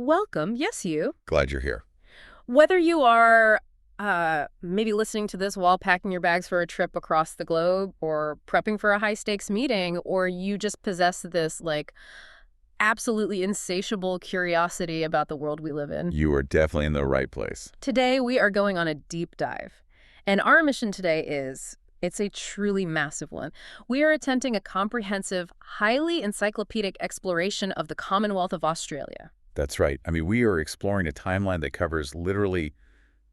Welcome, yes you. Glad you're here. Whether you are maybe listening to this while packing your bags for a trip across the globe or prepping for a high-stakes meeting, or you just possess this, like, absolutely insatiable curiosity about the world we live in. You are definitely in the right place. Today, we are going on a deep dive. And our mission today it's a truly massive one. We are attempting a comprehensive, highly encyclopedic exploration of the Commonwealth of Australia. That's right. I mean, we are exploring a timeline that covers literally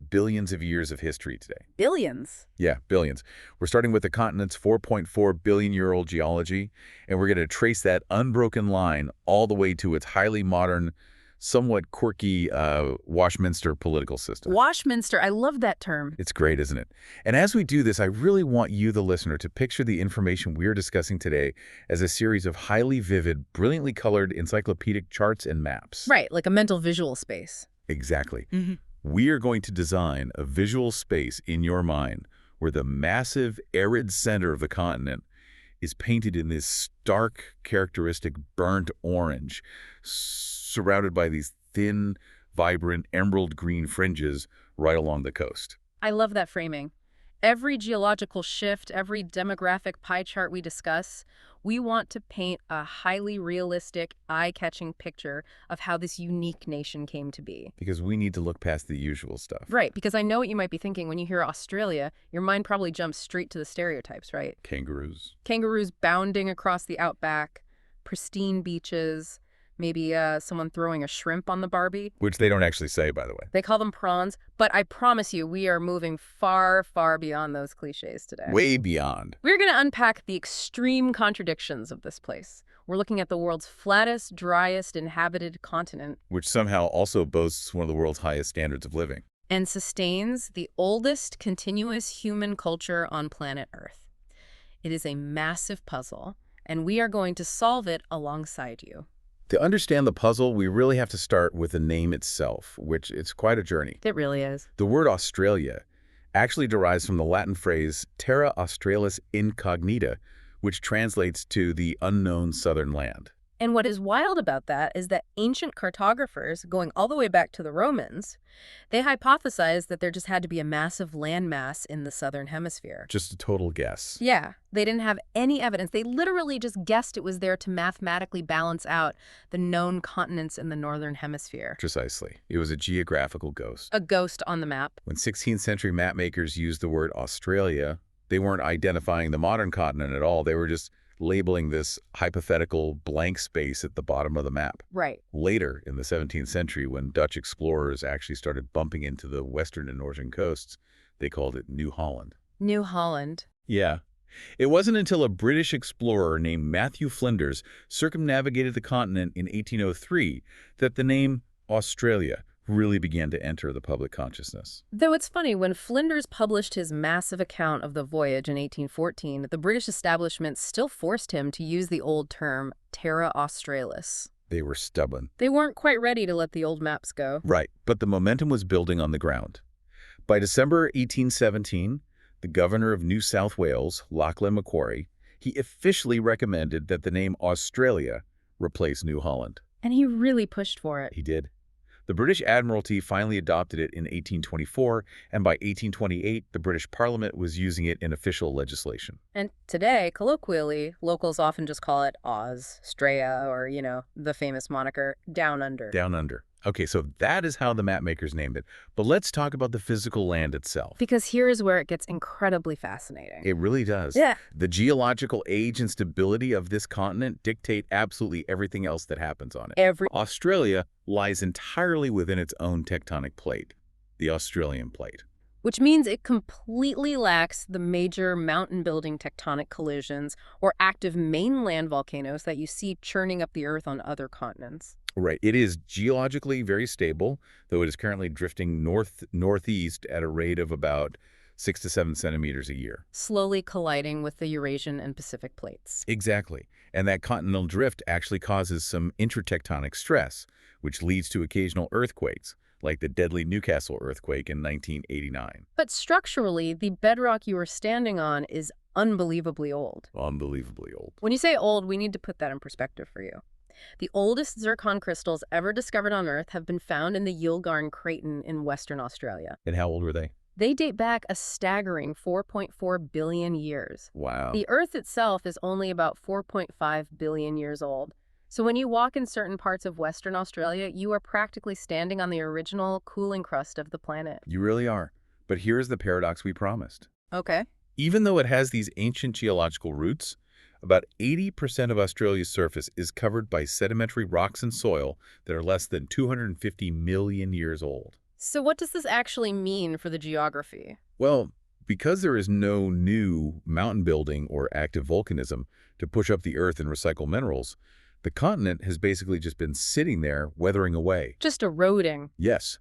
billions of years of history today. Billions. Yeah, billions. We're starting with the continent's 4.4 billion-year-old geology, and we're going to trace that unbroken line all the way to its highly modern, somewhat quirky Westminster political system. Westminster, I love that term. It's great, isn't it? And as we do this, I really want you, the listener, to picture the information we're discussing today as a series of highly vivid, brilliantly colored encyclopedic charts and maps. Right, like a mental visual space. Exactly. We are going to design a visual space in your mind where the massive, arid center of the continent is painted in this stark, characteristic burnt orange, surrounded by these thin, vibrant, emerald green fringes right along the coast. I love that framing. Every geological shift, every demographic pie chart we discuss, we want to paint a highly realistic, eye-catching picture of how this unique nation came to be. Because we need to look past the usual stuff. Right, because I know what you might be thinking when you hear Australia, your mind probably jumps straight to the stereotypes, right? Kangaroos. Kangaroos bounding across the outback, pristine beaches, maybe someone throwing a shrimp on the Barbie. Which they don't actually say, by the way. They call them prawns, but I promise you we are moving far, far beyond those cliches today. Way beyond. We're going to unpack the extreme contradictions of this place. We're looking at the world's flattest, driest inhabited continent. Which somehow also boasts one of the world's highest standards of living. And sustains the oldest continuous human culture on planet Earth. It is a massive puzzle, and we are going to solve it alongside you. To understand the puzzle, we really have to start with the name itself, which it's quite a journey. It really is. The word Australia actually derives from the Latin phrase terra australis incognita, which translates to the unknown southern land. And what is wild about that is that ancient cartographers, going all the way back to the Romans, they hypothesized that there just had to be a massive landmass in the southern hemisphere. Just a total guess. Yeah, they didn't have any evidence. They literally just guessed it was there to mathematically balance out the known continents in the northern hemisphere. Precisely. It was a geographical ghost. A ghost on the map. When 16th century mapmakers used the word Australia, they weren't identifying the modern continent at all. They were just labeling this hypothetical blank space at the bottom of the map. Right. Later, in the 17th century, when Dutch explorers actually started bumping into the western and northern coasts, they called it New Holland. New Holland. Yeah. It wasn't until a British explorer named Matthew Flinders circumnavigated the continent in 1803 that the name Australia really began to enter the public consciousness. Though it's funny, when Flinders published his massive account of the voyage in 1814, the British establishment still forced him to use the old term terra australis. They were stubborn. They weren't quite ready to let the old maps go. Right, but the momentum was building on the ground. By December 1817, the governor of New South Wales, Lachlan Macquarie, he officially recommended that the name Australia replace New Holland. And he really pushed for it. He did. The British Admiralty finally adopted it in 1824, and by 1828, the British Parliament was using it in official legislation. And today, colloquially, locals often just call it Australia or, the famous moniker Down Under. Down Under. Okay, so that is how the mapmakers named it. But let's talk about the physical land itself. Because here is where it gets incredibly fascinating. It really does. Yeah. The geological age and stability of this continent dictate absolutely everything else that happens on it. Australia lies entirely within its own tectonic plate, the Australian plate. Which means it completely lacks the major mountain-building tectonic collisions or active mainland volcanoes that you see churning up the Earth on other continents. Right. It is geologically very stable, though it is currently drifting northeast at a rate of about 6 to 7 centimeters a year. Slowly colliding with the Eurasian and Pacific plates. Exactly. And that continental drift actually causes some intertectonic stress, which leads to occasional earthquakes, like the deadly Newcastle earthquake in 1989. But structurally, the bedrock you are standing on is unbelievably old. Unbelievably old. When you say old, we need to put that in perspective for you. The oldest zircon crystals ever discovered on Earth have been found in the Yilgarn Craton in Western Australia. And how old were they? They date back a staggering 4.4 billion years. Wow. The Earth itself is only about 4.5 billion years old. So when you walk in certain parts of Western Australia, you are practically standing on the original cooling crust of the planet. You really are. But here's the paradox we promised. Okay. Even though it has these ancient geological roots, about 80% of Australia's surface is covered by sedimentary rocks and soil that are less than 250 million years old. So what does this actually mean for the geography? Well, because there is no new mountain building or active volcanism to push up the Earth and recycle minerals, the continent has basically just been sitting there, weathering away. Just eroding. Yes,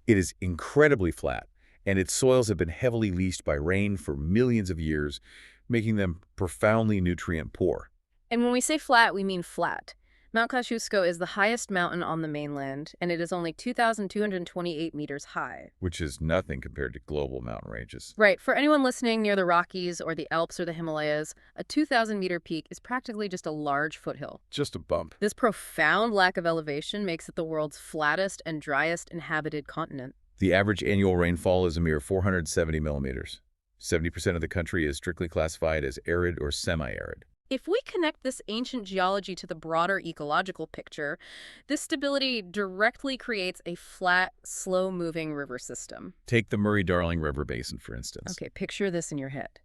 it is incredibly flat, and its soils have been heavily leached by rain for millions of years, making them profoundly nutrient poor. And when we say flat, we mean flat. Mount Kosciuszko is the highest mountain on the mainland, and it is only 2,228 meters high. Which is nothing compared to global mountain ranges. Right. For anyone listening near the Rockies or the Alps or the Himalayas, a 2,000-meter peak is practically just a large foothill. Just a bump. This profound lack of elevation makes it the world's flattest and driest inhabited continent. The average annual rainfall is a mere 470 millimeters. 70% of the country is strictly classified as arid or semi-arid. If we connect this ancient geology to the broader ecological picture, this stability directly creates a flat, slow-moving river system. Take the Murray-Darling River Basin, for instance. Okay, picture this in your head.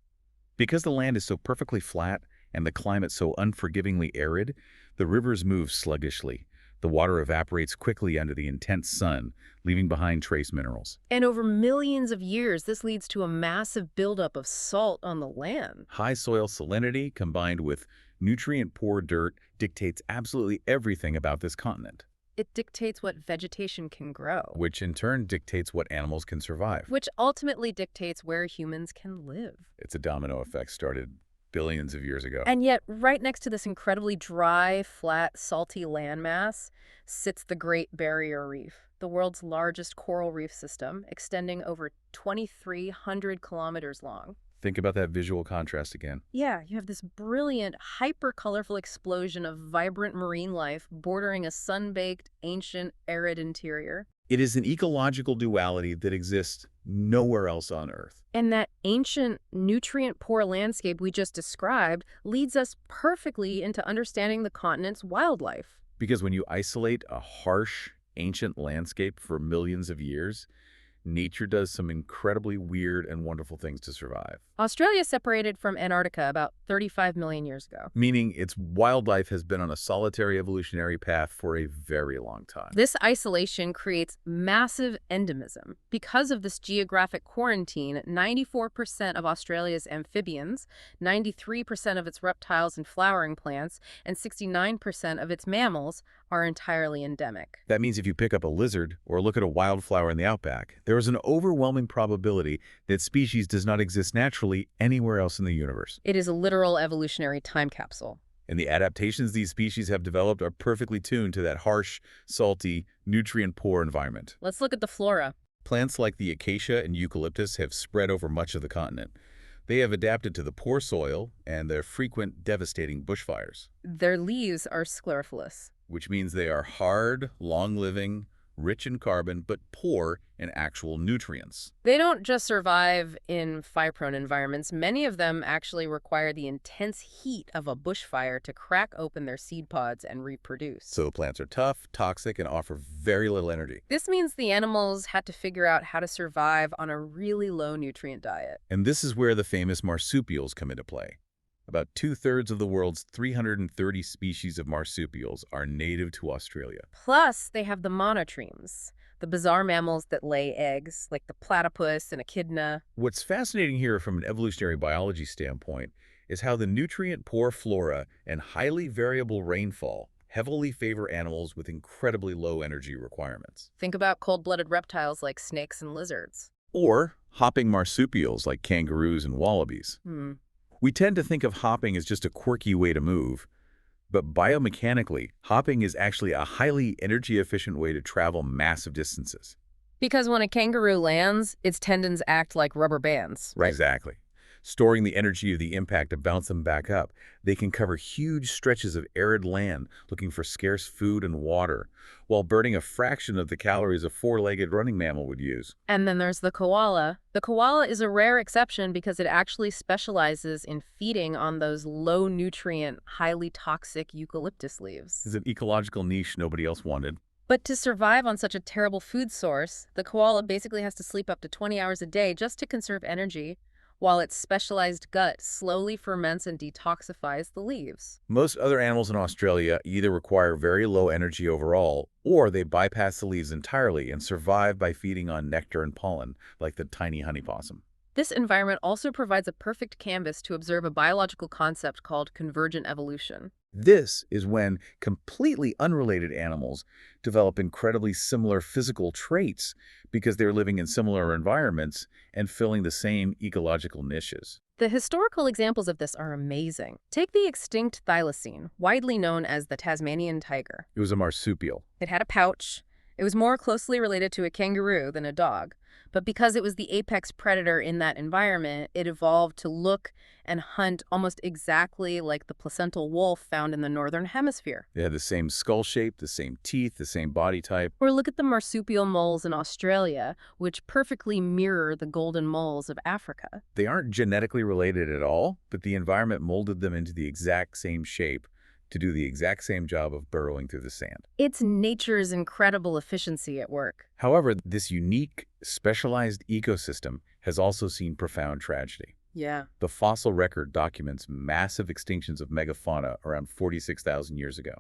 Because the land is so perfectly flat and the climate so unforgivingly arid, the rivers move sluggishly. The water evaporates quickly under the intense sun, leaving behind trace minerals. And over millions of years, this leads to a massive buildup of salt on the land. High soil salinity combined with nutrient-poor dirt dictates absolutely everything about this continent. It dictates what vegetation can grow. Which in turn dictates what animals can survive. Which ultimately dictates where humans can live. It's a domino effect started billions of years ago. And yet, right next to this incredibly dry, flat, salty landmass sits the Great Barrier Reef, the world's largest coral reef system, extending over 2,300 kilometers long. Think about that visual contrast again. Yeah, you have this brilliant, hyper-colorful explosion of vibrant marine life bordering a sun-baked, ancient, arid interior. It is an ecological duality that exists nowhere else on Earth. And that ancient, nutrient-poor landscape we just described leads us perfectly into understanding the continent's wildlife. Because when you isolate a harsh, ancient landscape for millions of years, nature does some incredibly weird and wonderful things to survive. Australia separated from Antarctica about 35 million years ago. Meaning its wildlife has been on a solitary evolutionary path for a very long time. This isolation creates massive endemism. Because of this geographic quarantine, 94% of Australia's amphibians, 93% of its reptiles and flowering plants, and 69% of its mammals are entirely endemic. That means if you pick up a lizard or look at a wildflower in the outback, there is an overwhelming probability that species does not exist naturally anywhere else in the universe. It is a literal evolutionary time capsule. And the adaptations these species have developed are perfectly tuned to that harsh, salty, nutrient-poor environment. Let's look at the flora. Plants like the acacia and eucalyptus have spread over much of the continent. They have adapted to the poor soil and their frequent devastating bushfires. Their leaves are sclerophyllous, which means they are hard, long-living, rich in carbon, but poor in actual nutrients. They don't just survive in fire-prone environments. Many of them actually require the intense heat of a bushfire to crack open their seed pods and reproduce. So plants are tough, toxic, and offer very little energy. This means the animals had to figure out how to survive on a really low nutrient diet. And this is where the famous marsupials come into play. About 2/3 of the world's 330 species of marsupials are native to Australia. Plus, they have the monotremes, the bizarre mammals that lay eggs, like the platypus and echidna. What's fascinating here from an evolutionary biology standpoint is how the nutrient-poor flora and highly variable rainfall heavily favor animals with incredibly low energy requirements. Think about cold-blooded reptiles like snakes and lizards. Or hopping marsupials like kangaroos and wallabies. We tend to think of hopping as just a quirky way to move, but biomechanically, hopping is actually a highly energy-efficient way to travel massive distances. Because when a kangaroo lands, its tendons act like rubber bands. Right. Exactly. storing the energy of the impact to bounce them back up. They can cover huge stretches of arid land looking for scarce food and water, while burning a fraction of the calories a four-legged running mammal would use. And then there's the koala. The koala is a rare exception because it actually specializes in feeding on those low-nutrient, highly toxic eucalyptus leaves. It's an ecological niche nobody else wanted. But to survive on such a terrible food source, the koala basically has to sleep up to 20 hours a day just to conserve energy, while its specialized gut slowly ferments and detoxifies the leaves. Most other animals in Australia either require very low energy overall, or they bypass the leaves entirely and survive by feeding on nectar and pollen, like the tiny honey possum. This environment also provides a perfect canvas to observe a biological concept called convergent evolution. This is when completely unrelated animals develop incredibly similar physical traits because they're living in similar environments and filling the same ecological niches. The historical examples of this are amazing. Take the extinct thylacine, widely known as the Tasmanian tiger. It was a marsupial. It had a pouch. It was more closely related to a kangaroo than a dog. But because it was the apex predator in that environment, it evolved to look and hunt almost exactly like the placental wolf found in the northern hemisphere. They had the same skull shape, the same teeth, the same body type. Or look at the marsupial moles in Australia, which perfectly mirror the golden moles of Africa. They aren't genetically related at all, but the environment molded them into the exact same shape to do the exact same job of burrowing through the sand. It's nature's incredible efficiency at work. However, this unique, specialized ecosystem has also seen profound tragedy. Yeah. The fossil record documents massive extinctions of megafauna around 46,000 years ago.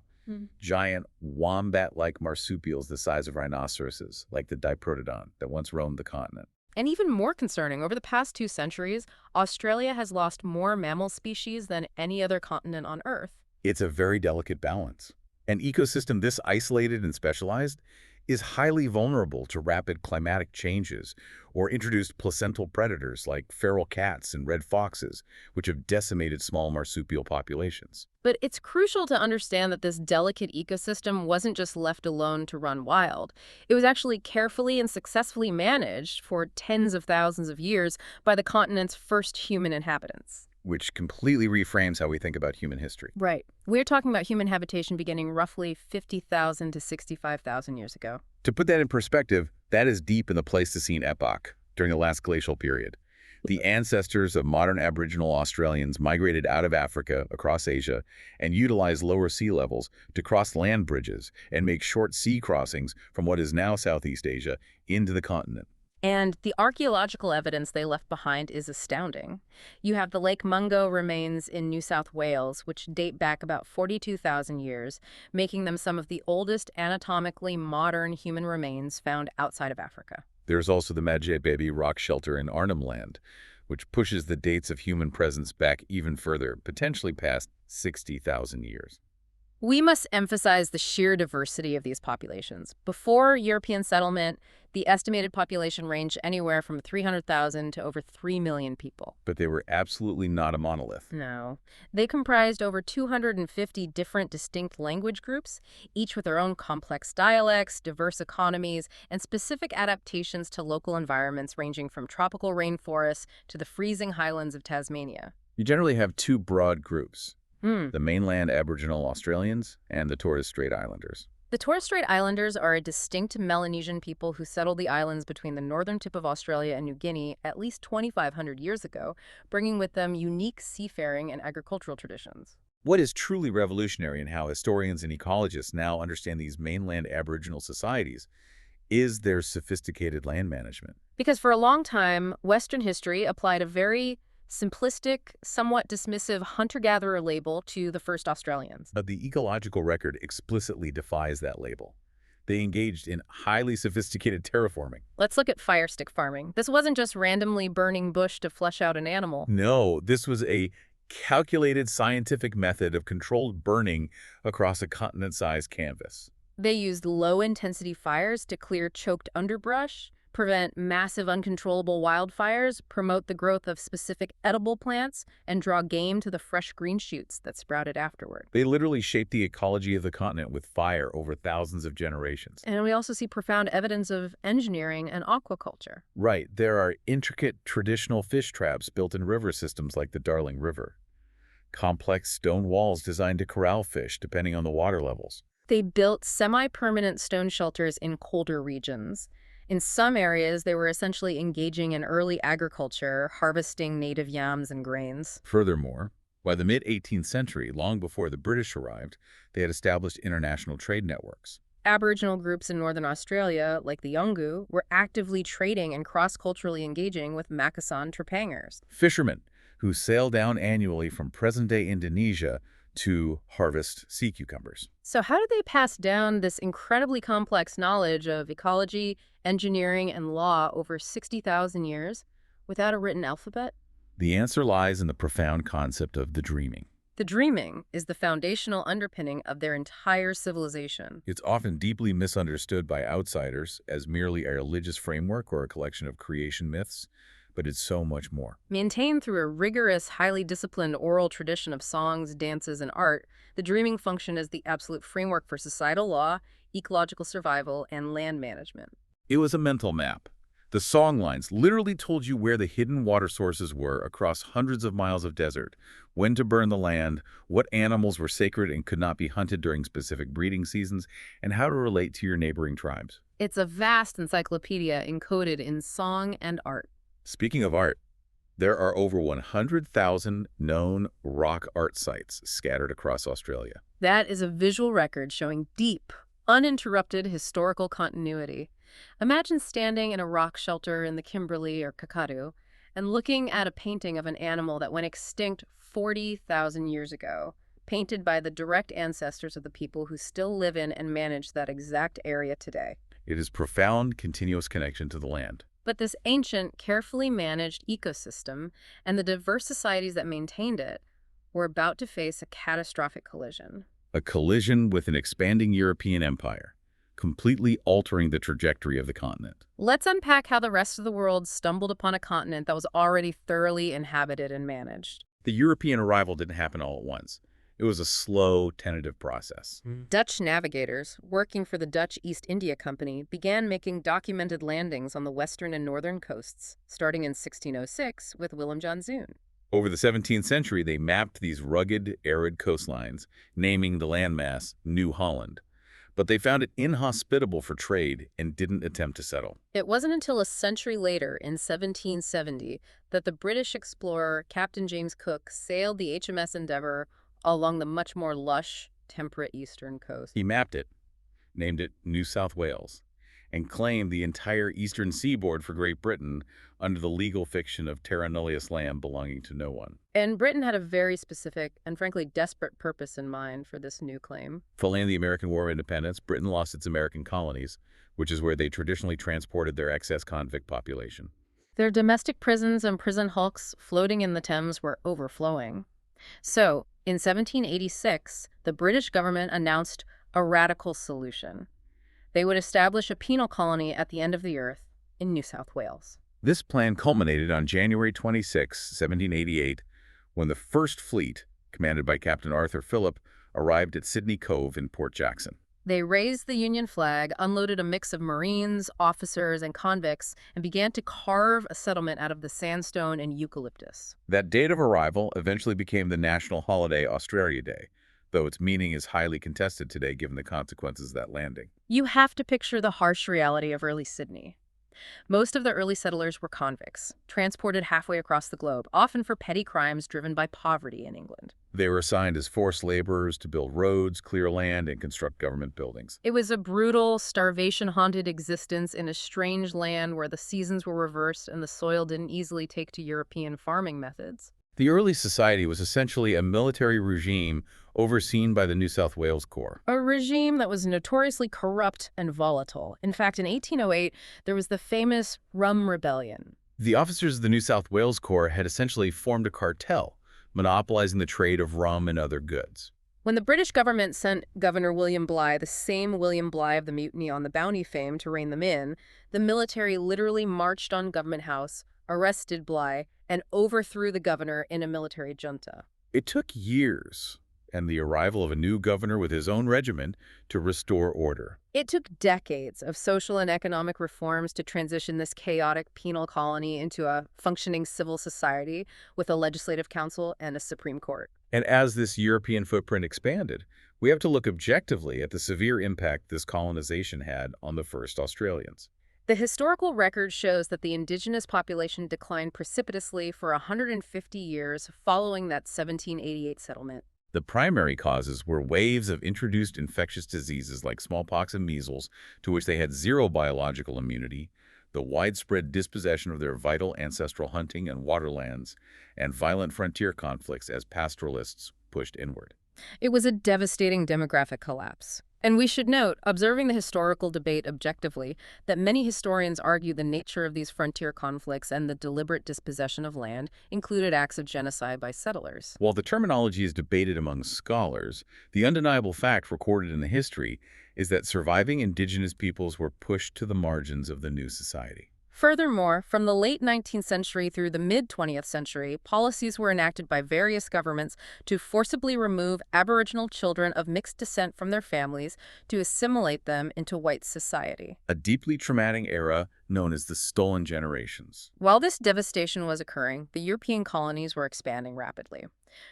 Giant wombat-like marsupials the size of rhinoceroses, like the Diprotodon that once roamed the continent. And even more concerning, over the past 2 centuries, Australia has lost more mammal species than any other continent on Earth. It's a very delicate balance. An ecosystem this isolated and specialized is highly vulnerable to rapid climatic changes or introduced placental predators like feral cats and red foxes, which have decimated small marsupial populations. But it's crucial to understand that this delicate ecosystem wasn't just left alone to run wild. It was actually carefully and successfully managed for tens of thousands of years by the continent's first human inhabitants. Which completely reframes how we think about human history. Right. We're talking about human habitation beginning roughly 50,000 to 65,000 years ago. To put that in perspective, that is deep in the Pleistocene epoch, during the last glacial period. The ancestors of modern Aboriginal Australians migrated out of Africa across Asia and utilized lower sea levels to cross land bridges and make short sea crossings from what is now Southeast Asia into the continent. And the archaeological evidence they left behind is astounding. You have the Lake Mungo remains in New South Wales, which date back about 42,000 years, making them some of the oldest anatomically modern human remains found outside of Africa. There's also the Madje rock shelter in Arnhem Land, which pushes the dates of human presence back even further, potentially past 60,000 years. We must emphasize the sheer diversity of these populations. Before European settlement, the estimated population ranged anywhere from 300,000 to over 3 million people. But they were absolutely not a monolith. No. They comprised over 250 different distinct language groups, each with their own complex dialects, diverse economies, and specific adaptations to local environments ranging from tropical rainforests to the freezing highlands of Tasmania. You generally have two broad groups. The mainland Aboriginal Australians and the Torres Strait Islanders. The Torres Strait Islanders are a distinct Melanesian people who settled the islands between the northern tip of Australia and New Guinea at least 2,500 years ago, bringing with them unique seafaring and agricultural traditions. What is truly revolutionary in how historians and ecologists now understand these mainland Aboriginal societies is their sophisticated land management. Because for a long time, Western history applied a very simplistic, somewhat dismissive hunter-gatherer label to the first Australians. But the ecological record explicitly defies that label. They engaged in highly sophisticated terraforming. Let's look at fire stick farming. This wasn't just randomly burning bush to flesh out an animal. No, this was a calculated scientific method of controlled burning across a continent-sized canvas. They used low-intensity fires to clear choked underbrush, prevent massive uncontrollable wildfires, promote the growth of specific edible plants, and draw game to the fresh green shoots that sprouted afterward. They literally shaped the ecology of the continent with fire over thousands of generations. And we also see profound evidence of engineering and aquaculture. Right, there are intricate traditional fish traps built in river systems like the Darling River. Complex stone walls designed to corral fish depending on the water levels. They built semi-permanent stone shelters in colder regions. In some areas, they were essentially engaging in early agriculture, harvesting native yams and grains. Furthermore, by the mid-18th century, long before the British arrived, they had established international trade networks. Aboriginal groups in northern Australia, like the Yungu, were actively trading and cross-culturally engaging with Makassar trepangers. Fishermen who sail down annually from present-day Indonesia to harvest sea cucumbers. So how did they pass down this incredibly complex knowledge of ecology, engineering, and law over 60,000 years without a written alphabet? The answer lies in the profound concept of the dreaming. The dreaming is the foundational underpinning of their entire civilization. It's often deeply misunderstood by outsiders as merely a religious framework or a collection of creation myths, but it's so much more. Maintained through a rigorous, highly disciplined oral tradition of songs, dances, and art, the dreaming functioned as the absolute framework for societal law, ecological survival, and land management. It was a mental map. The songlines literally told you where the hidden water sources were across hundreds of miles of desert, when to burn the land, what animals were sacred and could not be hunted during specific breeding seasons, and how to relate to your neighboring tribes. It's a vast encyclopedia encoded in song and art. Speaking of art, there are over 100,000 known rock art sites scattered across Australia. That is a visual record showing deep, uninterrupted historical continuity. Imagine standing in a rock shelter in the Kimberley or Kakadu and looking at a painting of an animal that went extinct 40,000 years ago, painted by the direct ancestors of the people who still live in and manage that exact area today. It is profound, continuous connection to the land. But this ancient, carefully managed ecosystem and the diverse societies that maintained it were about to face a catastrophic collision. A collision with an expanding European empire, completely altering the trajectory of the continent. Let's unpack how the rest of the world stumbled upon a continent that was already thoroughly inhabited and managed. The European arrival didn't happen all at once. It was a slow, tentative process. Dutch navigators, working for the Dutch East India Company, began making documented landings on the western and northern coasts, starting in 1606 with Willem John Zoon. Over the 17th century, they mapped these rugged, arid coastlines, naming the landmass New Holland. But they found it inhospitable for trade and didn't attempt to settle. It wasn't until a century later, in 1770, that the British explorer Captain James Cook sailed the HMS Endeavour along the much more lush, temperate eastern coast. He mapped it, named it New South Wales, and claimed the entire eastern seaboard for Great Britain under the legal fiction of terra nullius land belonging to no one. And Britain had a very specific and frankly desperate purpose in mind for this new claim. Following the American War of Independence, Britain lost its American colonies, which is where they traditionally transported their excess convict population. Their domestic prisons and prison hulks floating in the Thames were overflowing. So, in 1786, the British government announced a radical solution. They would establish a penal colony at the end of the earth in New South Wales. This plan culminated on January 26, 1788, when the first fleet, commanded by Captain Arthur Phillip, arrived at Sydney Cove in Port Jackson. They raised the Union flag, unloaded a mix of Marines, officers, and convicts, and began to carve a settlement out of the sandstone and eucalyptus. That date of arrival eventually became the national holiday Australia Day, though its meaning is highly contested today given the consequences of that landing. You have to picture the harsh reality of early Sydney. Most of the early settlers were convicts, transported halfway across the globe, often for petty crimes driven by poverty in England. They were assigned as forced laborers to build roads, clear land, and construct government buildings. It was a brutal, starvation-haunted existence in a strange land where the seasons were reversed and the soil didn't easily take to European farming methods. The early society was essentially a military regime overseen by the New South Wales Corps. A regime that was notoriously corrupt and volatile. In fact, in 1808, there was the famous Rum Rebellion. The officers of the New South Wales Corps had essentially formed a cartel, monopolizing the trade of rum and other goods. When the British government sent Governor William Bligh, the same William Bligh of the Mutiny on the Bounty fame, to rein them in, the military literally marched on Government House, arrested Bligh, and overthrew the governor in a military junta. It took years and the arrival of a new governor with his own regiment to restore order. It took decades of social and economic reforms to transition this chaotic penal colony into a functioning civil society with a legislative council and a Supreme Court. And as this European footprint expanded, we have to look objectively at the severe impact this colonization had on the first Australians. The historical record shows that the Indigenous population declined precipitously for 150 years following that 1788 settlement. The primary causes were waves of introduced infectious diseases like smallpox and measles, to which they had zero biological immunity, the widespread dispossession of their vital ancestral hunting and waterlands, and violent frontier conflicts as pastoralists pushed inward. It was a devastating demographic collapse. And we should note, observing the historical debate objectively, that many historians argue the nature of these frontier conflicts and the deliberate dispossession of land included acts of genocide by settlers. While the terminology is debated among scholars, the undeniable fact recorded in the history is that surviving Indigenous peoples were pushed to the margins of the new society. Furthermore, from the late 19th century through the mid-20th century, policies were enacted by various governments to forcibly remove Aboriginal children of mixed descent from their families to assimilate them into white society. A deeply traumatic era known as the Stolen Generations. While this devastation was occurring, the European colonies were expanding rapidly.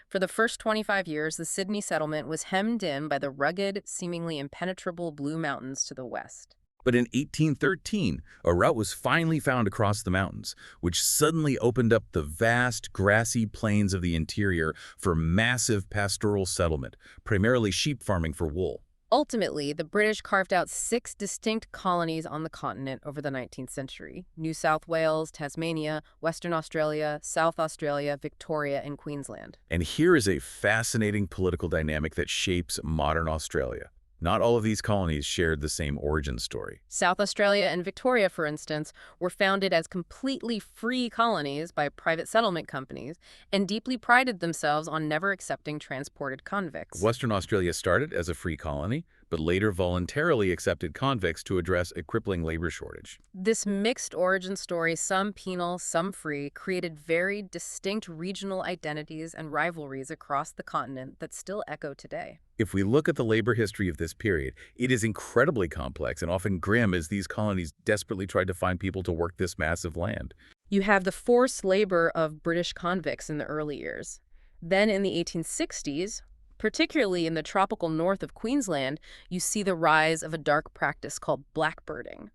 For the first 25 years, the Sydney settlement was hemmed in by the rugged, seemingly impenetrable Blue Mountains to the west. But in 1813, a route was finally found across the mountains, which suddenly opened up the vast, grassy plains of the interior for massive pastoral settlement, primarily sheep farming for wool. Ultimately, the British carved out 6 distinct colonies on the continent over the 19th century: New South Wales, Tasmania, Western Australia, South Australia, Victoria, and Queensland. And here is a fascinating political dynamic that shapes modern Australia. Not all of these colonies shared the same origin story. South Australia and Victoria, for instance, were founded as completely free colonies by private settlement companies and deeply prided themselves on never accepting transported convicts. Western Australia started as a free colony, but later voluntarily accepted convicts to address a crippling labor shortage. This mixed origin story, some penal, some free, created very distinct regional identities and rivalries across the continent that still echo today. If we look at the labor history of this period, it is incredibly complex and often grim as these colonies desperately tried to find people to work this massive land. You have the forced labor of British convicts in the early years. Then in the 1860s, particularly in the tropical north of Queensland, you see the rise of a dark practice called blackbirding.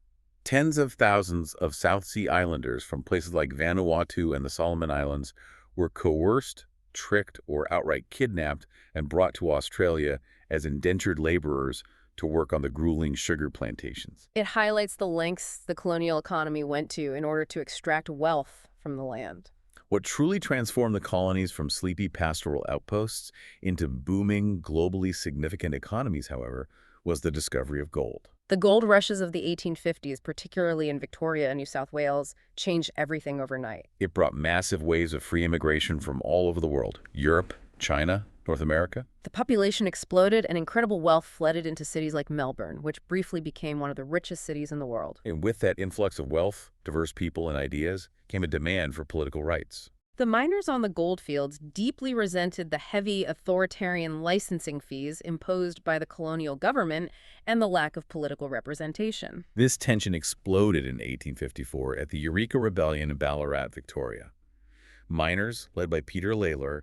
Tens of thousands of South Sea Islanders from places like Vanuatu and the Solomon Islands were coerced, tricked, or outright kidnapped and brought to Australia as indentured laborers to work on the grueling sugar plantations. It highlights the lengths the colonial economy went to in order to extract wealth from the land. What truly transformed the colonies from sleepy pastoral outposts into booming, globally significant economies, however, was the discovery of gold. The gold rushes of the 1850s, particularly in Victoria and New South Wales, changed everything overnight. It brought massive waves of free immigration from all over the world: Europe, China, North America. The population exploded and incredible wealth flooded into cities like Melbourne, which briefly became one of the richest cities in the world. And with that influx of wealth, diverse people, and ideas, came a demand for political rights. The miners on the goldfields deeply resented the heavy authoritarian licensing fees imposed by the colonial government and the lack of political representation. This tension exploded in 1854 at the Eureka Rebellion in Ballarat, Victoria. Miners, led by Peter Lalor,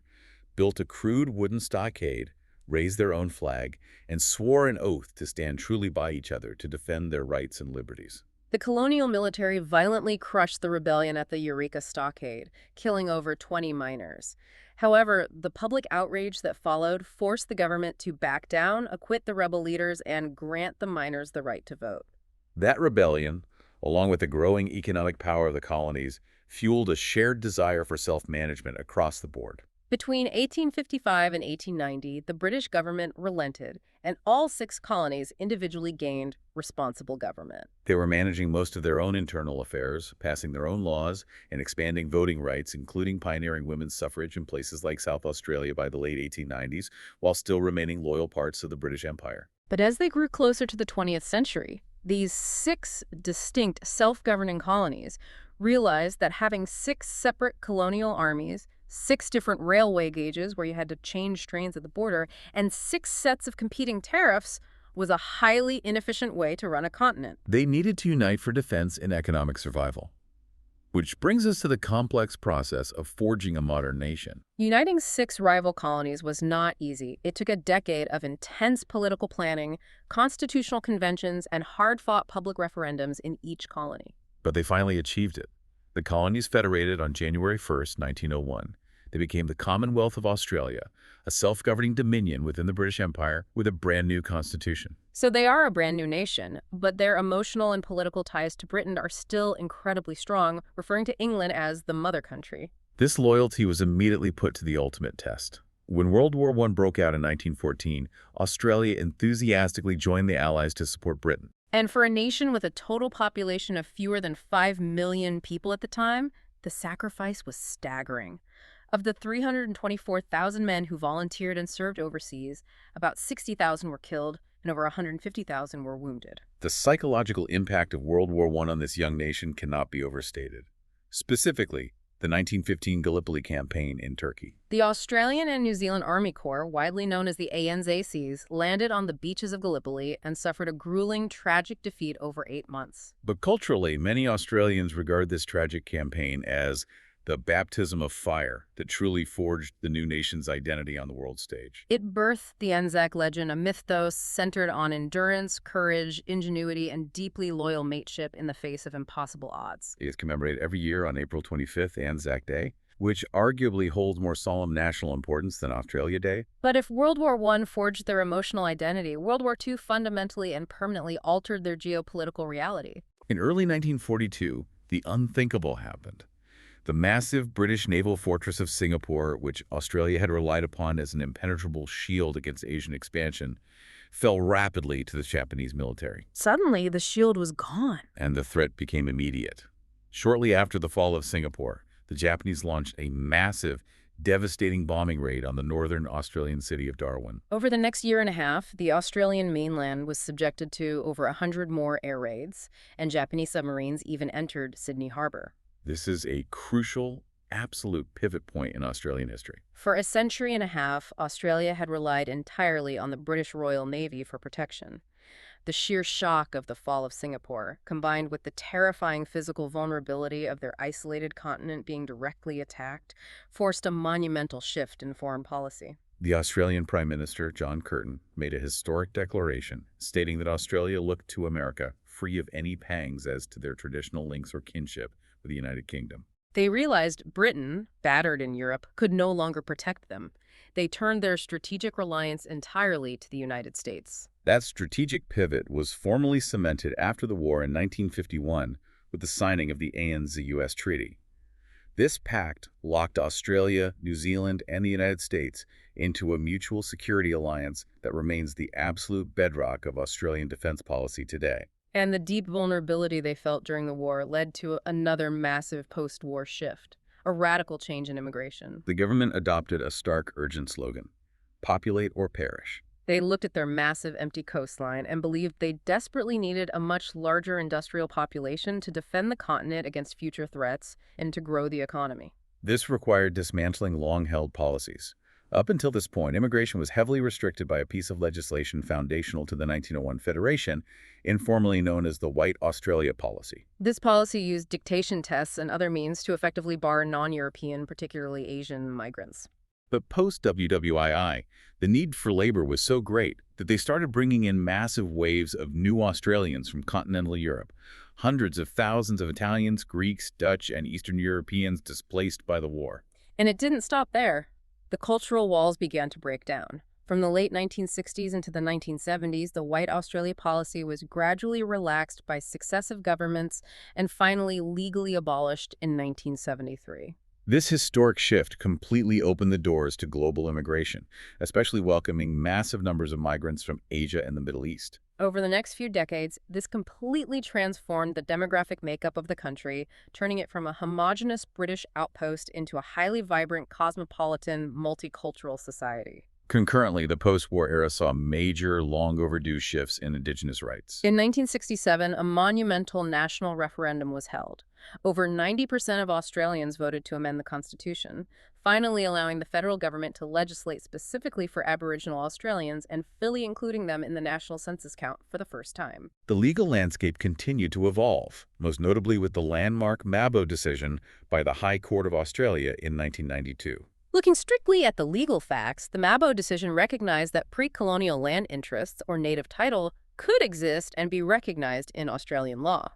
built a crude wooden stockade, raised their own flag, and swore an oath to stand truly by each other to defend their rights and liberties. The colonial military violently crushed the rebellion at the Eureka Stockade, killing over 20 miners. However, the public outrage that followed forced the government to back down, acquit the rebel leaders, and grant the miners the right to vote. That rebellion, along with the growing economic power of the colonies, fueled a shared desire for self-management across the board. Between 1855 and 1890, the British government relented, and all 6 colonies individually gained responsible government. They were managing most of their own internal affairs, passing their own laws, and expanding voting rights, including pioneering women's suffrage in places like South Australia by the late 1890s, while still remaining loyal parts of the British Empire. But as they grew closer to the 20th century, these 6 distinct self-governing colonies realized that having 6 separate colonial armies, 6 different railway gauges where you had to change trains at the border, and 6 sets of competing tariffs was a highly inefficient way to run a continent. They needed to unite for defense and economic survival. Which brings us to the complex process of forging a modern nation. Uniting 6 rival colonies was not easy. It took a decade of intense political planning, constitutional conventions, and hard-fought public referendums in each colony. But they finally achieved it. The colonies federated on January 1st, 1901. They became the Commonwealth of Australia, a self-governing dominion within the British Empire with a brand new constitution. So they are a brand new nation, but their emotional and political ties to Britain are still incredibly strong, referring to England as the mother country. This loyalty was immediately put to the ultimate test. When World War I broke out in 1914, Australia enthusiastically joined the Allies to support Britain. And for a nation with a total population of fewer than 5 million people at the time, the sacrifice was staggering. Of the 324,000 men who volunteered and served overseas, about 60,000 were killed and over 150,000 were wounded. The psychological impact of World War I on this young nation cannot be overstated. Specifically, the 1915 Gallipoli campaign in Turkey. The Australian and New Zealand Army Corps, widely known as the ANZACs, landed on the beaches of Gallipoli and suffered a grueling, tragic defeat over 8 months. But culturally, many Australians regard this tragic campaign as the baptism of fire that truly forged the new nation's identity on the world stage. It birthed the Anzac legend, a mythos centered on endurance, courage, ingenuity, and deeply loyal mateship in the face of impossible odds. It is commemorated every year on April 25th, Anzac Day, which arguably holds more solemn national importance than Australia Day. But if World War I forged their emotional identity, World War II fundamentally and permanently altered their geopolitical reality. In early 1942, the unthinkable happened. The massive British naval fortress of Singapore, which Australia had relied upon as an impenetrable shield against Asian expansion, fell rapidly to the Japanese military. Suddenly, the shield was gone. And the threat became immediate. Shortly after the fall of Singapore, the Japanese launched a massive, devastating bombing raid on the northern Australian city of Darwin. Over the next year and a half, the Australian mainland was subjected to over 100 more air raids, and Japanese submarines even entered Sydney Harbour. This is a crucial, absolute pivot point in Australian history. For a century and a half, Australia had relied entirely on the British Royal Navy for protection. The sheer shock of the fall of Singapore, combined with the terrifying physical vulnerability of their isolated continent being directly attacked, forced a monumental shift in foreign policy. The Australian Prime Minister, John Curtin, made a historic declaration stating that Australia looked to America free of any pangs as to their traditional links or kinship with the United Kingdom. They realized Britain, battered in Europe, could no longer protect them. They turned their strategic reliance entirely to the United States. That strategic pivot was formally cemented after the war in 1951 with the signing of the ANZ-US Treaty. This pact locked Australia, New Zealand, and the United States into a mutual security alliance that remains the absolute bedrock of Australian defense policy today. And the deep vulnerability they felt during the war led to another massive post-war shift, a radical change in immigration. The government adopted a stark, urgent slogan: populate or perish. They looked at their massive empty coastline and believed they desperately needed a much larger industrial population to defend the continent against future threats and to grow the economy. This required dismantling long-held policies. Up until this point, immigration was heavily restricted by a piece of legislation foundational to the 1901 Federation, informally known as the White Australia Policy. This policy used dictation tests and other means to effectively bar non-European, particularly Asian, migrants. But post-WWII, the need for labor was so great that they started bringing in massive waves of new Australians from continental Europe. Hundreds of thousands of Italians, Greeks, Dutch, and Eastern Europeans displaced by the war. And it didn't stop there. The cultural walls began to break down. From the late 1960s into the 1970s, the White Australia policy was gradually relaxed by successive governments and finally legally abolished in 1973. This historic shift completely opened the doors to global immigration, especially welcoming massive numbers of migrants from Asia and the Middle East. Over the next few decades, this completely transformed the demographic makeup of the country, turning it from a homogenous British outpost into a highly vibrant, cosmopolitan, multicultural society. Concurrently, the post-war era saw major, long-overdue shifts in Indigenous rights. In 1967, a monumental national referendum was held. Over 90% of Australians voted to amend the Constitution, finally allowing the federal government to legislate specifically for Aboriginal Australians and fully including them in the national census count for the first time. The legal landscape continued to evolve, most notably with the landmark Mabo decision by the High Court of Australia in 1992. Looking strictly at the legal facts, the Mabo decision recognized that pre-colonial land interests, or native title, could exist and be recognized in Australian law.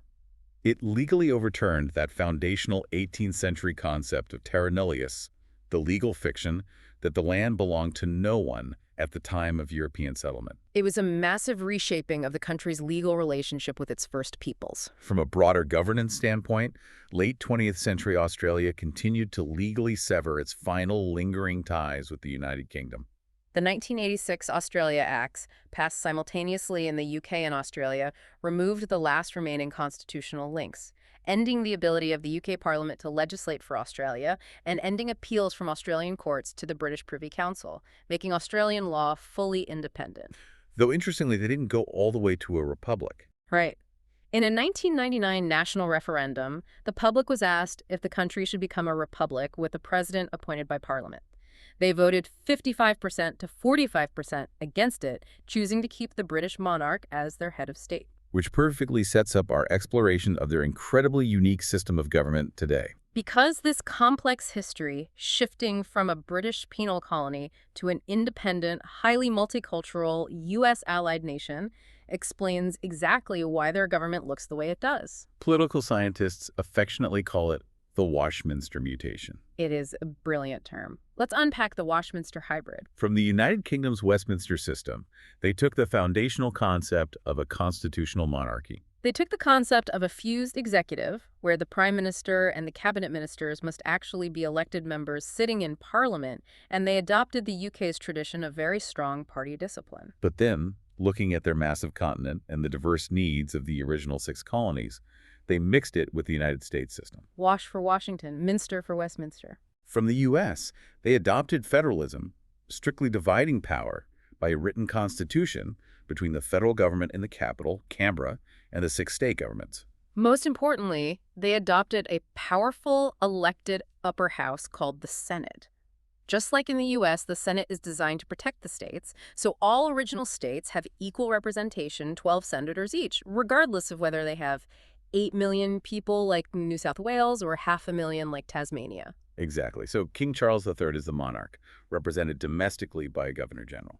It legally overturned that foundational 18th century concept of terra nullius, the legal fiction that the land belonged to no one at the time of European settlement. It was a massive reshaping of the country's legal relationship with its first peoples. From a broader governance standpoint, late 20th century Australia continued to legally sever its final lingering ties with the United Kingdom. The 1986 Australia Acts, passed simultaneously in the UK and Australia, removed the last remaining constitutional links, ending the ability of the UK Parliament to legislate for Australia and ending appeals from Australian courts to the British Privy Council, making Australian law fully independent. Though interestingly, they didn't go all the way to a republic. Right. In a 1999 national referendum, the public was asked if the country should become a republic with a president appointed by Parliament. They voted 55% to 45% against it, choosing to keep the British monarch as their head of state. Which perfectly sets up our exploration of their incredibly unique system of government today. Because this complex history, shifting from a British penal colony to an independent, highly multicultural, U.S. allied nation, explains exactly why their government looks the way it does. Political scientists affectionately call it the Westminster mutation. It is a brilliant term. Let's unpack the Westminster hybrid. From the United Kingdom's Westminster system, they took the foundational concept of a constitutional monarchy. They took the concept of a fused executive, where the Prime Minister and the cabinet ministers must actually be elected members sitting in Parliament, and they adopted the UK's tradition of very strong party discipline. But then, looking at their massive continent and the diverse needs of the original 6 colonies, they mixed it with the United States system. Wash for Washington, Minster for Westminster. From the U.S., they adopted federalism, strictly dividing power by a written constitution between the federal government in the capital, Canberra, and the 6 state governments. Most importantly, they adopted a powerful elected upper house called the Senate. Just like in the U.S., the Senate is designed to protect the states, so all original states have equal representation, 12 senators each, regardless of whether they have 8 million people like New South Wales or 500,000 like Tasmania. Exactly. So King Charles III is the monarch, represented domestically by a governor-general.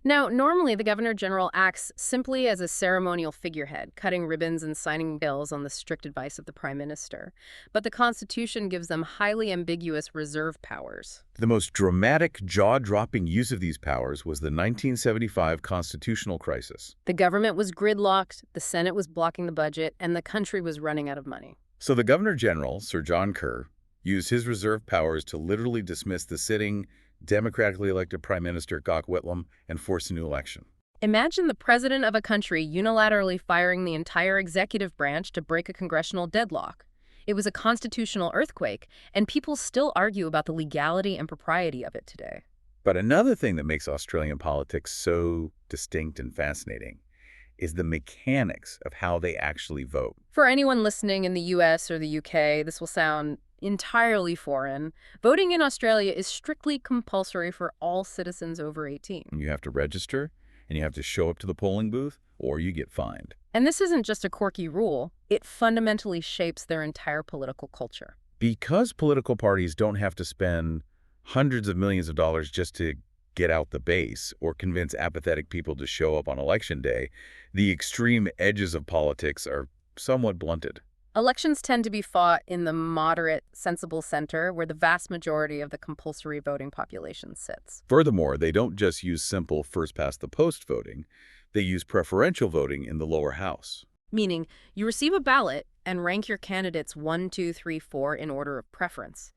Now, normally the Governor-General acts simply as a ceremonial figurehead, cutting ribbons and signing bills on the strict advice of the Prime Minister. But the Constitution gives them highly ambiguous reserve powers. The most dramatic, jaw-dropping use of these powers was the 1975 constitutional crisis. The government was gridlocked, the Senate was blocking the budget, and the country was running out of money. So the Governor-General, Sir John Kerr, used his reserve powers to literally dismiss the sitting, democratically elected Prime Minister Gough Whitlam and force a new election. Imagine the president of a country unilaterally firing the entire executive branch to break a congressional deadlock. It was a constitutional earthquake, and people still argue about the legality and propriety of it today. But another thing that makes Australian politics so distinct and fascinating is the mechanics of how they actually vote. For anyone listening in the US or the UK, this will sound entirely foreign. Voting in Australia is strictly compulsory for all citizens over 18. You have to register, and you have to show up to the polling booth, or you get fined. And this isn't just a quirky rule. It fundamentally shapes their entire political culture. Because political parties don't have to spend hundreds of millions of dollars just to get out the base or convince apathetic people to show up on election day, the extreme edges of politics are somewhat blunted. Elections tend to be fought in the moderate, sensible center where the vast majority of the compulsory voting population sits. Furthermore, they don't just use simple first-past-the-post voting. They use preferential voting in the lower house. Meaning, you receive a ballot and rank your candidates 1, 2, 3, 4 in order of preference.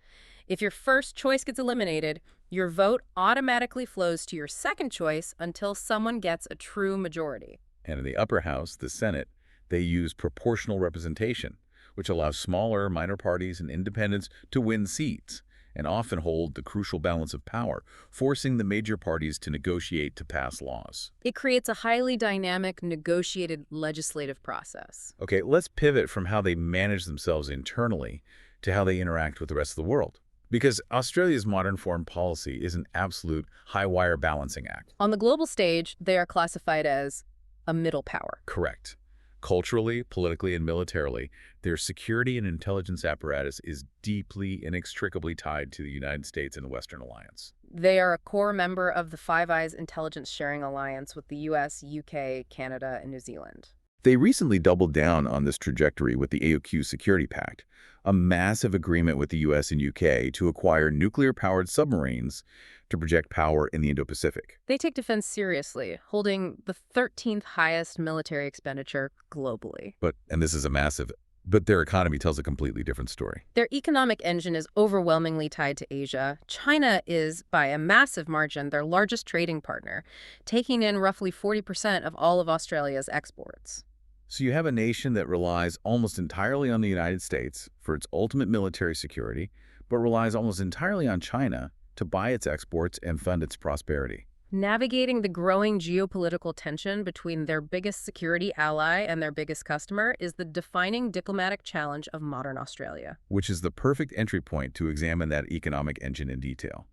If your first choice gets eliminated, your vote automatically flows to your second choice until someone gets a true majority. And in the upper house, the Senate, they use proportional representation, which allows smaller, minor parties and independents to win seats and often hold the crucial balance of power, forcing the major parties to negotiate to pass laws. It creates a highly dynamic, negotiated legislative process. Okay, let's pivot from how they manage themselves internally to how they interact with the rest of the world. Because Australia's modern foreign policy is an absolute high-wire balancing act. On the global stage, they are classified as a middle power. Correct. Culturally, politically, and militarily, their security and intelligence apparatus is deeply, inextricably tied to the United States and the Western Alliance. They are a core member of the Five Eyes Intelligence Sharing Alliance with the US, UK, Canada, and New Zealand. They recently doubled down on this trajectory with the AOQ Security Pact, a massive agreement with the US and UK to acquire nuclear-powered submarines to project power in the Indo-Pacific. They take defense seriously, holding the 13th highest military expenditure globally. And this is a massive, but their economy tells a completely different story. Their economic engine is overwhelmingly tied to Asia. China is, by a massive margin, their largest trading partner, taking in roughly 40% of all of Australia's exports. So you have a nation that relies almost entirely on the United States for its ultimate military security, but relies almost entirely on China to buy its exports and fund its prosperity. Navigating the growing geopolitical tension between their biggest security ally and their biggest customer is the defining diplomatic challenge of modern Australia. Which is the perfect entry point to examine that economic engine in detail.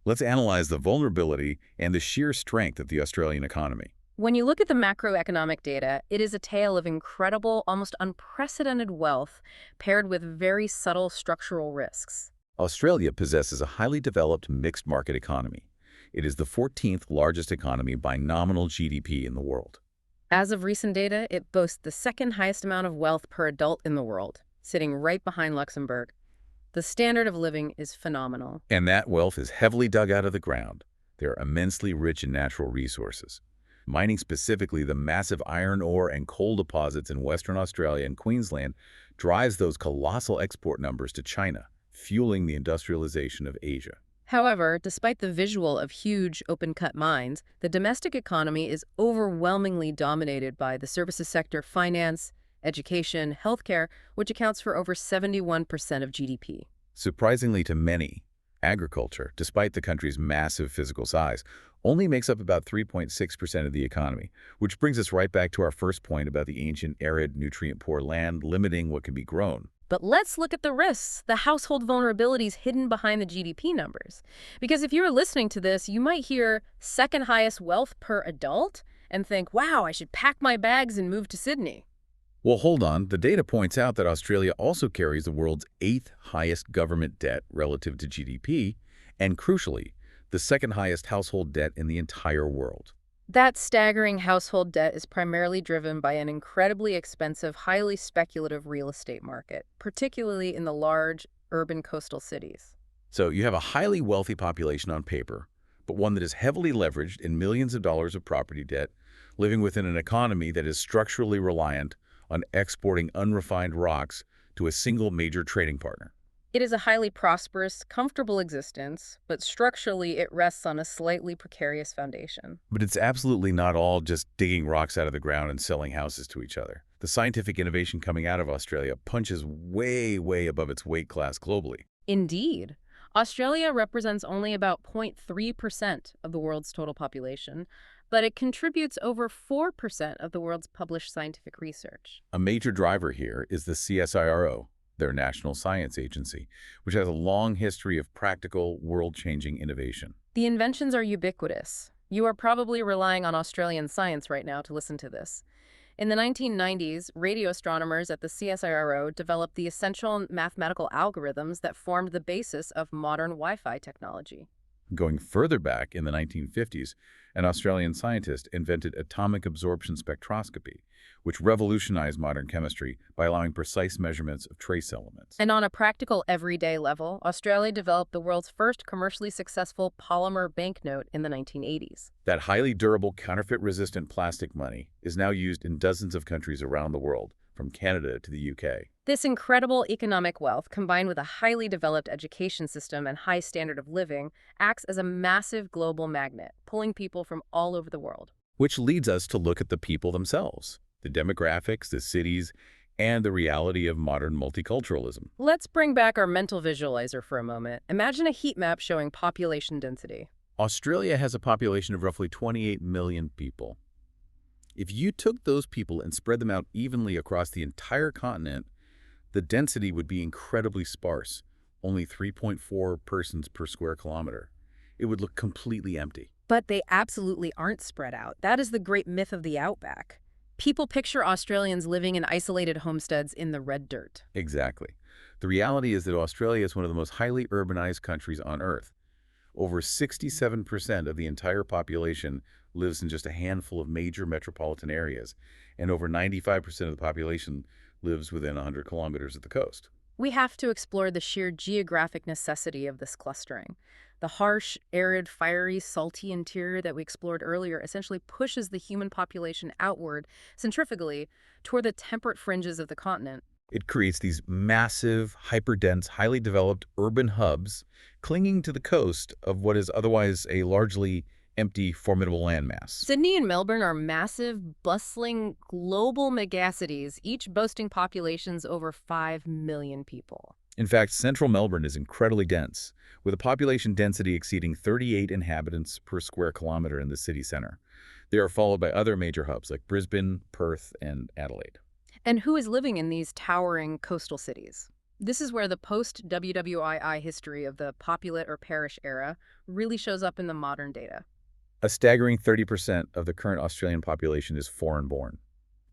Let's analyze the vulnerability and the sheer strength of the Australian economy. When you look at the macroeconomic data, it is a tale of incredible, almost unprecedented wealth paired with very subtle structural risks. Australia possesses a highly developed mixed market economy. It is the 14th largest economy by nominal GDP in the world. As of recent data, it boasts the second highest amount of wealth per adult in the world, sitting right behind Luxembourg. The standard of living is phenomenal. And that wealth is heavily dug out of the ground. They are immensely rich in natural resources. Mining, specifically the massive iron ore and coal deposits in Western Australia and Queensland, drives those colossal export numbers to China, fueling the industrialization of Asia. However, despite the visual of huge open-cut mines, the domestic economy is overwhelmingly dominated by the services sector, finance, education, healthcare, which accounts for over 71% of GDP. Surprisingly to many, agriculture, despite the country's massive physical size, only makes up about 3.6% of the economy, which brings us right back to our first point about the ancient, arid, nutrient-poor land limiting what can be grown. But let's look at the risks, the household vulnerabilities hidden behind the GDP numbers. Because if you're listening to this, you might hear second highest wealth per adult and think, wow, I should pack my bags and move to Sydney. Well, hold on. The data points out that Australia also carries the world's 8th highest government debt relative to GDP, and crucially, the second highest household debt in the entire world. That staggering household debt is primarily driven by an incredibly expensive, highly speculative real estate market, particularly in the large, urban coastal cities. So you have a highly wealthy population on paper, but one that is heavily leveraged in millions of dollars of property debt, living within an economy that is structurally reliant on exporting unrefined rocks to a single major trading partner. It is a highly prosperous, comfortable existence, but structurally it rests on a slightly precarious foundation. But it's absolutely not all just digging rocks out of the ground and selling houses to each other. The scientific innovation coming out of Australia punches way, way above its weight class globally. Indeed. Australia represents only about 0.3% of the world's total population, but it contributes over 4% of the world's published scientific research. A major driver here is the CSIRO, their national science agency, which has a long history of practical, world-changing innovation. The inventions are ubiquitous. You are probably relying on Australian science right now to listen to this. In the 1990s, radio astronomers at the CSIRO developed the essential mathematical algorithms that formed the basis of modern Wi-Fi technology. Going further back in the 1950s, an Australian scientist invented atomic absorption spectroscopy, which revolutionized modern chemistry by allowing precise measurements of trace elements. And on a practical, everyday level, Australia developed the world's first commercially successful polymer banknote in the 1980s. That highly durable, counterfeit-resistant plastic money is now used in dozens of countries around the world, from Canada to the UK. This incredible economic wealth, combined with a highly developed education system and high standard of living, acts as a massive global magnet, pulling people from all over the world. Which leads us to look at the people themselves, the demographics, the cities, and the reality of modern multiculturalism. Let's bring back our mental visualizer for a moment. Imagine a heat map showing population density. Australia has a population of roughly 28 million people. If you took those people and spread them out evenly across the entire continent, the density would be incredibly sparse, only 3.4 persons per square kilometer. It would look completely empty. But they absolutely aren't spread out. That is the great myth of the outback. People picture Australians living in isolated homesteads in the red dirt. Exactly. The reality is that Australia is one of the most highly urbanized countries on Earth. Over 67% of the entire population lives in just a handful of major metropolitan areas, and over 95% of the population lives within 100 kilometers of the coast. We have to explore the sheer geographic necessity of this clustering. The harsh, arid, fiery, salty interior that we explored earlier essentially pushes the human population outward, centrifugally, toward the temperate fringes of the continent. It creates these massive, hyperdense, highly developed urban hubs clinging to the coast of what is otherwise a largely empty, formidable landmass. Sydney and Melbourne are massive, bustling, global megacities, each boasting populations over 5 million people. In fact, central Melbourne is incredibly dense, with a population density exceeding 38 inhabitants per square kilometer in the city center. They are followed by other major hubs like Brisbane, Perth, and Adelaide. And who is living in these towering coastal cities? This is where the post-WWII history of the populate or parish era really shows up in the modern data. A staggering 30% of the current Australian population is foreign-born.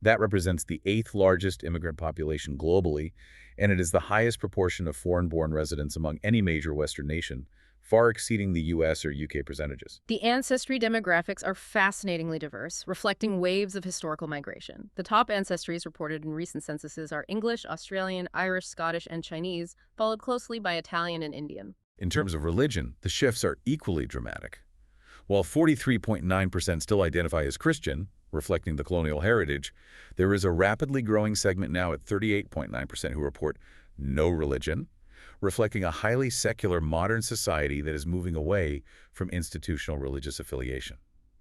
That represents the 8th largest immigrant population globally, and it is the highest proportion of foreign-born residents among any major Western nation, far exceeding the US or UK percentages. The ancestry demographics are fascinatingly diverse, reflecting waves of historical migration. The top ancestries reported in recent censuses are English, Australian, Irish, Scottish, and Chinese, followed closely by Italian and Indian. In terms of religion, the shifts are equally dramatic. While 43.9% still identify as Christian, reflecting the colonial heritage, there is a rapidly growing segment now at 38.9% who report no religion, reflecting a highly secular modern society that is moving away from institutional religious affiliation.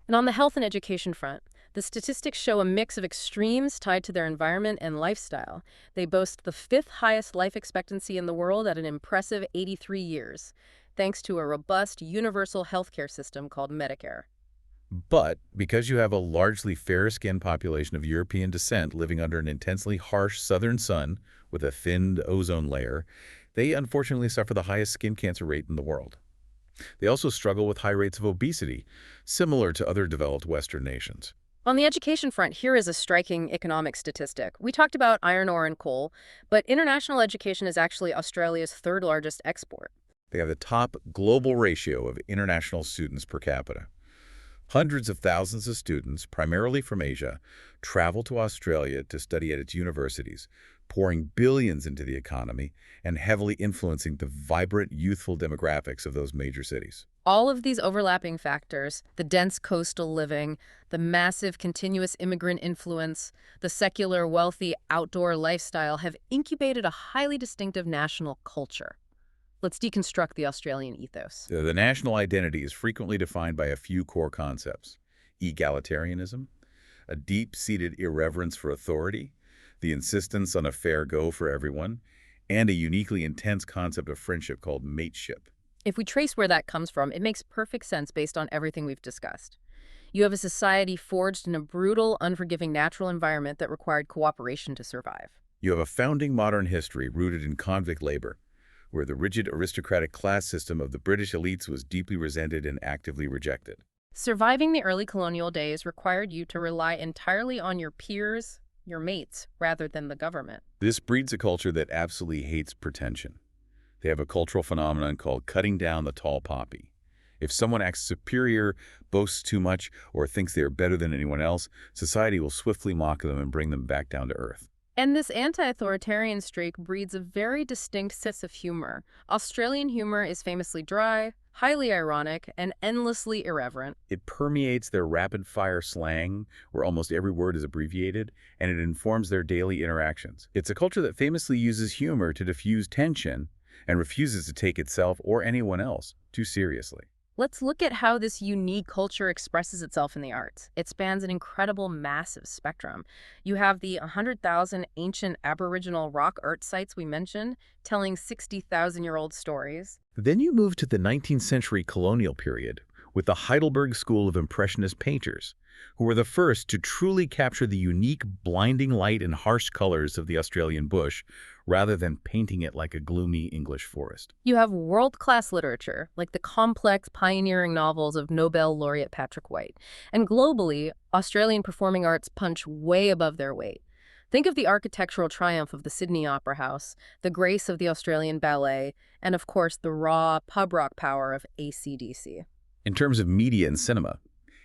And on the health and education front, the statistics show a mix of extremes tied to their environment and lifestyle. They boast the 5th highest life expectancy in the world at an impressive 83 years, thanks to a robust universal healthcare system called Medicare. But because you have a largely fair-skinned population of European descent living under an intensely harsh southern sun with a thinned ozone layer, they unfortunately suffer the highest skin cancer rate in the world. They also struggle with high rates of obesity, similar to other developed Western nations. On the education front, here is a striking economic statistic. We talked about iron ore and coal, but international education is actually Australia's 3rd largest export. They have the top global ratio of international students per capita. Hundreds of thousands of students, primarily from Asia, travel to Australia to study at its universities, pouring billions into the economy and heavily influencing the vibrant, youthful demographics of those major cities. All of these overlapping factors, the dense coastal living, the massive continuous immigrant influence, the secular, wealthy, outdoor lifestyle have incubated a highly distinctive national culture. Let's deconstruct the Australian ethos. The national identity is frequently defined by a few core concepts: egalitarianism, a deep-seated irreverence for authority, the insistence on a fair go for everyone, and a uniquely intense concept of friendship called mateship. If we trace where that comes from, it makes perfect sense based on everything we've discussed. You have a society forged in a brutal, unforgiving natural environment that required cooperation to survive. You have a founding modern history rooted in convict labor, where the rigid aristocratic class system of the British elites was deeply resented and actively rejected. Surviving the early colonial days required you to rely entirely on your peers, your mates, rather than the government. This breeds a culture that absolutely hates pretension. They have a cultural phenomenon called cutting down the tall poppy. If someone acts superior, boasts too much, or thinks they are better than anyone else, society will swiftly mock them and bring them back down to earth. And this anti-authoritarian streak breeds a very distinct sense of humor. Australian humor is famously dry, highly ironic, and endlessly irreverent. It permeates their rapid-fire slang, where almost every word is abbreviated, and it informs their daily interactions. It's a culture that famously uses humor to diffuse tension and refuses to take itself or anyone else too seriously. Let's look at how this unique culture expresses itself in the arts. It spans an incredible, massive spectrum. You have the 100,000 ancient Aboriginal rock art sites we mentioned, telling 60,000-year-old stories. Then you move to the 19th century colonial period with the Heidelberg School of Impressionist painters, who were the first to truly capture the unique, blinding light and harsh colors of the Australian bush, rather than painting it like a gloomy English forest. You have world-class literature, like the complex, pioneering novels of Nobel laureate Patrick White. And globally, Australian performing arts punch way above their weight. Think of the architectural triumph of the Sydney Opera House, the grace of the Australian Ballet, and of course the raw pub rock power of AC/DC. In terms of media and cinema,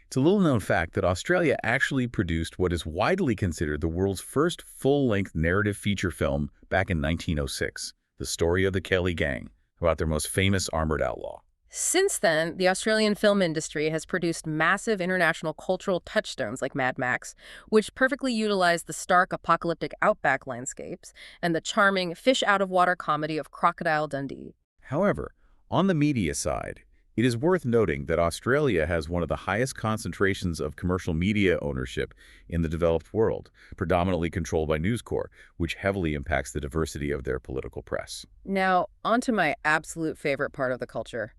it's a little-known fact that Australia actually produced what is widely considered the world's first full-length narrative feature film back in 1906, The Story of the Kelly Gang, about their most famous armored outlaw. Since then, the Australian film industry has produced massive international cultural touchstones like Mad Max, which perfectly utilize the stark apocalyptic outback landscapes and the charming fish-out-of-water comedy of Crocodile Dundee. However, on the media side, it is worth noting that Australia has one of the highest concentrations of commercial media ownership in the developed world, predominantly controlled by News Corp, which heavily impacts the diversity of their political press. Now, on to my absolute favorite part of the culture,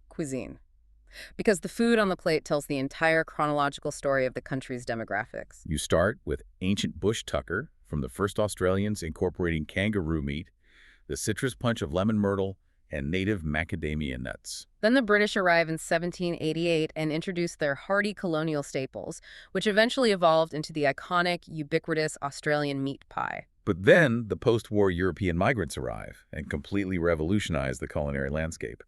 cuisine. Because the food on the plate tells the entire chronological story of the country's demographics. You start with ancient bush tucker, from the first Australians incorporating kangaroo meat, the citrus punch of lemon myrtle, and native macadamia nuts. Then the British arrive in 1788 and introduce their hearty colonial staples, which eventually evolved into the iconic, ubiquitous Australian meat pie. But then the post-war European migrants arrive and completely revolutionize the culinary landscape.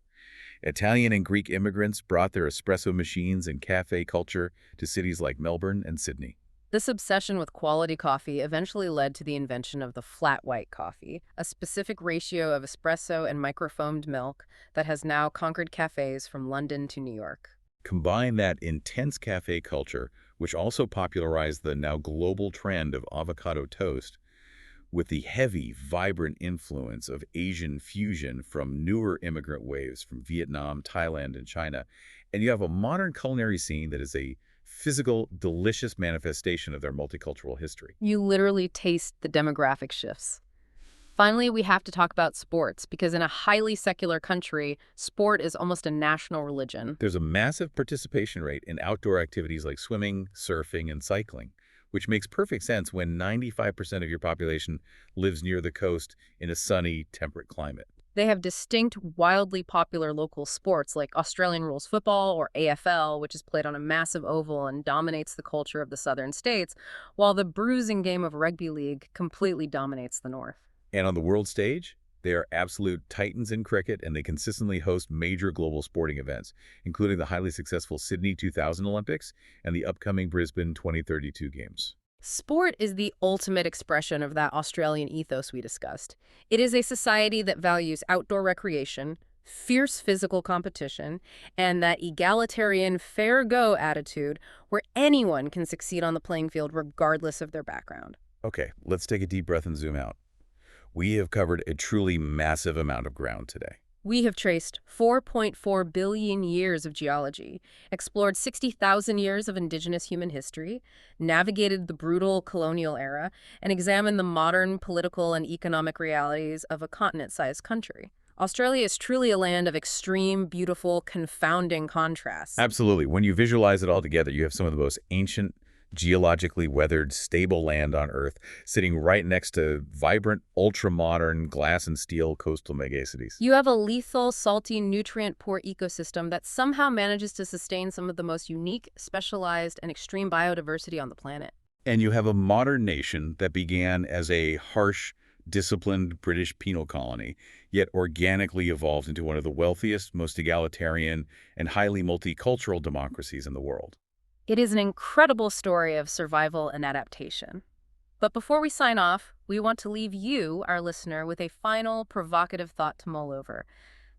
Italian and Greek immigrants brought their espresso machines and cafe culture to cities like Melbourne and Sydney. This obsession with quality coffee eventually led to the invention of the flat white coffee, a specific ratio of espresso and microfoamed milk that has now conquered cafes from London to New York. Combine that intense cafe culture, which also popularized the now global trend of avocado toast, with the heavy, vibrant influence of Asian fusion from newer immigrant waves from Vietnam, Thailand, and China, and you have a modern culinary scene that is a physical, delicious manifestation of their multicultural history. You literally taste the demographic shifts. Finally, we have to talk about sports, because in a highly secular country, sport is almost a national religion. There's a massive participation rate in outdoor activities like swimming, surfing, and cycling, which makes perfect sense when 95% of your population lives near the coast in a sunny, temperate climate. They have distinct, wildly popular local sports like Australian rules football, or AFL, which is played on a massive oval and dominates the culture of the southern states, while the bruising game of rugby league completely dominates the north. And on the world stage, they are absolute titans in cricket, and they consistently host major global sporting events, including the highly successful Sydney 2000 Olympics and the upcoming Brisbane 2032 Games. Sport is the ultimate expression of that Australian ethos we discussed. It is a society that values outdoor recreation, fierce physical competition, and that egalitarian fair-go attitude where anyone can succeed on the playing field regardless of their background. Okay, let's take a deep breath and zoom out. We have covered a truly massive amount of ground today. We have traced 4.4 billion years of geology, explored 60,000 years of Indigenous human history, navigated the brutal colonial era, and examined the modern political and economic realities of a continent-sized country. Australia is truly a land of extreme, beautiful, confounding contrasts. Absolutely. When you visualize it all together, you have some of the most ancient, geologically weathered, stable land on Earth, sitting right next to vibrant, ultra-modern glass and steel coastal megacities. You have a lethal, salty, nutrient-poor ecosystem that somehow manages to sustain some of the most unique, specialized, and extreme biodiversity on the planet. And you have a modern nation that began as a harsh, disciplined British penal colony, yet organically evolved into one of the wealthiest, most egalitarian, and highly multicultural democracies in the world. It is an incredible story of survival and adaptation. But before we sign off, we want to leave you, our listener, with a final provocative thought to mull over.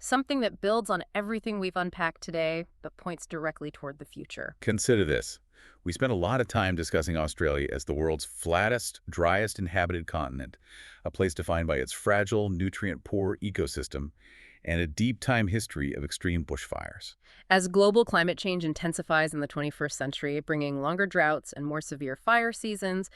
Something that builds on everything we've unpacked today, but points directly toward the future. Consider this. We spent a lot of time discussing Australia as the world's flattest, driest inhabited continent, a place defined by its fragile, nutrient-poor ecosystem and a deep time history of extreme bushfires. As global climate change intensifies in the 21st century, bringing longer droughts and more severe fire seasons,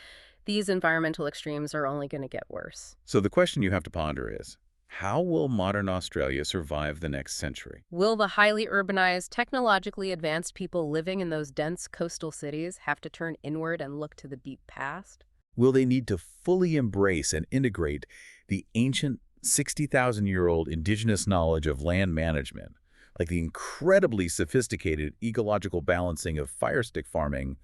these environmental extremes are only going to get worse. So the question you have to ponder is, how will modern Australia survive the next century? Will the highly urbanized, technologically advanced people living in those dense coastal cities have to turn inward and look to the deep past? Will they need to fully embrace and integrate the ancient 60,000-year-old indigenous knowledge of land management, like the incredibly sophisticated ecological balancing of fire stick farming,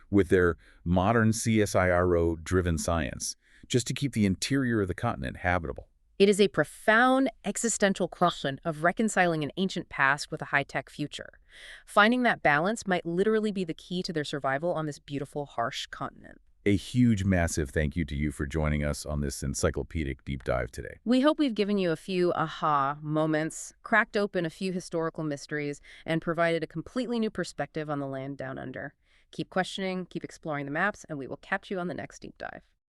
with their modern CSIRO-driven science, just to keep the interior of the continent habitable? It is a profound existential question of reconciling an ancient past with a high-tech future. Finding that balance might literally be the key to their survival on this beautiful, harsh continent. A huge, massive thank you to you for joining us on this encyclopedic deep dive today. We hope we've given you a few aha moments, cracked open a few historical mysteries, and provided a completely new perspective on the land down under. Keep questioning, keep exploring the maps, and we will catch you on the next deep dive.